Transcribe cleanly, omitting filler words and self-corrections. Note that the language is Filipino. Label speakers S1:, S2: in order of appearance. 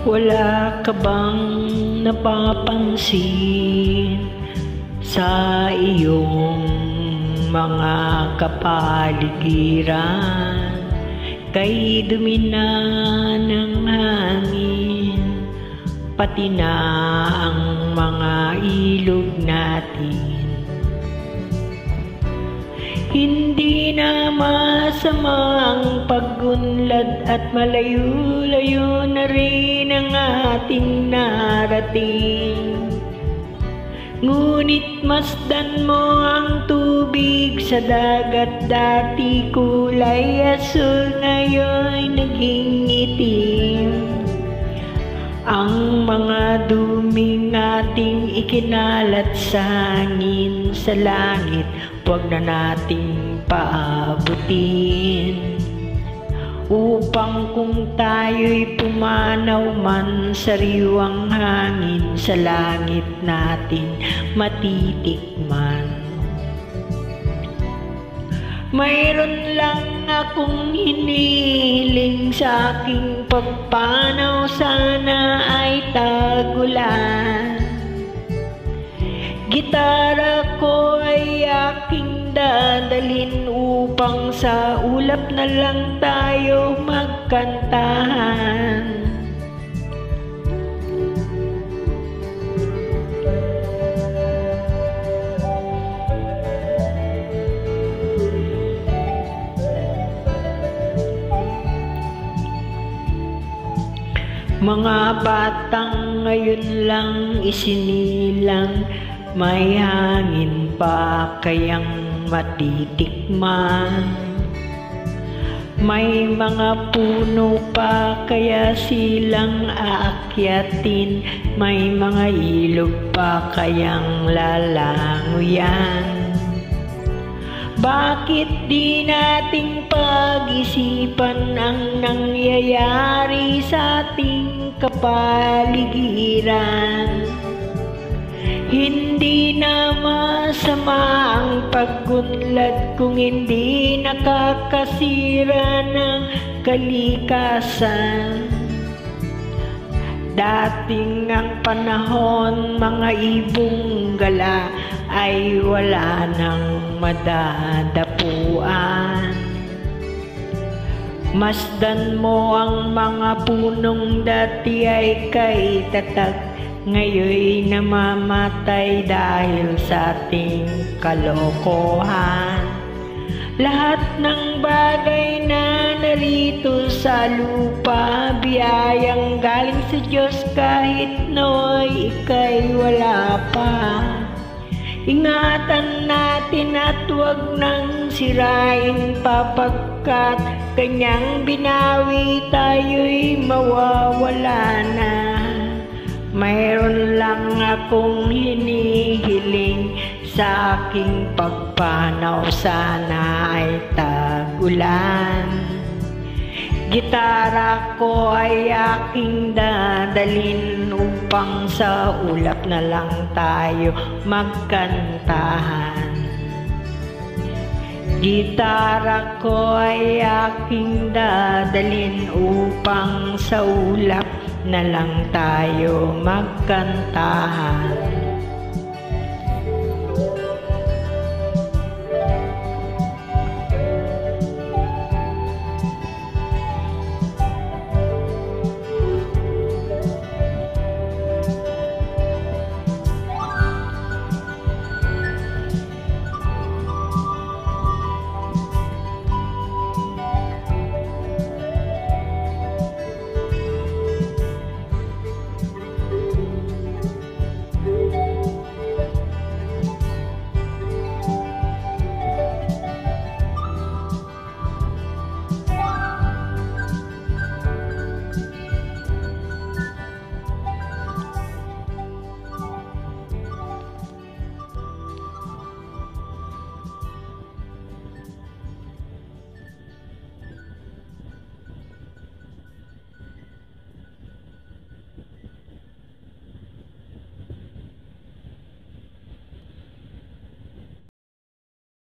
S1: Wala ka bang napapansin sa iyong mga kapaligiran? Kay dumi na ng hangin, pati na ang mga ilog natin. Hindi na masama ang pag-unlad at malayo-layo na rin ang ating narating. Ngunit masdan mo ang tubig sa dagat, dati kulay asul, ngayon naging itim. Ang mga duming ating ikinalat sa hangin, sa langit, huwag na nating paabutin. Upang kung tayo'y pumanaw man, sariwang hangin sa langit natin matitikman. Mayroon lang akong hinihiling sa aking pagpanaw, sana ay tagulan. Gitara ko ay aking dadalhin upang sa ulap na lang tayo magkantahan. Mga batang ngayon lang isinilang, may hangin pa kayang matitikman? May mga puno pa kaya silang aakyatin? May mga ilog pa kayang lalanguyan? Bakit di nating pag-isipan ang nangyayari sa ating kapaligiran? Hindi na masama ang pag-unlad kung hindi nakakasira ng kalikasan. Dating ang panahon, mga ibong gala ay wala nang madadapuan. Masdan mo ang mga punong dati ay kay tatag, ngayoy namamatay dahil sa ating kalokohan. Lahat ng bagay na narito sa lupa, biyayang galing sa Diyos, kahit nooy ika'y wala pa. Ingatan natin at huwag nang sirain pa, pagkat kanyang binawi tayo'y mawawala na. Mayroon lang akong hinihiling sa aking pagpanaw, sana ay tagulan. Gitara ko ay aking dadalhin upang sa ulap na lang tayo magkantahan. Gitara ko ay aking dadalhin upang sa ulap na lang tayo magkantahan.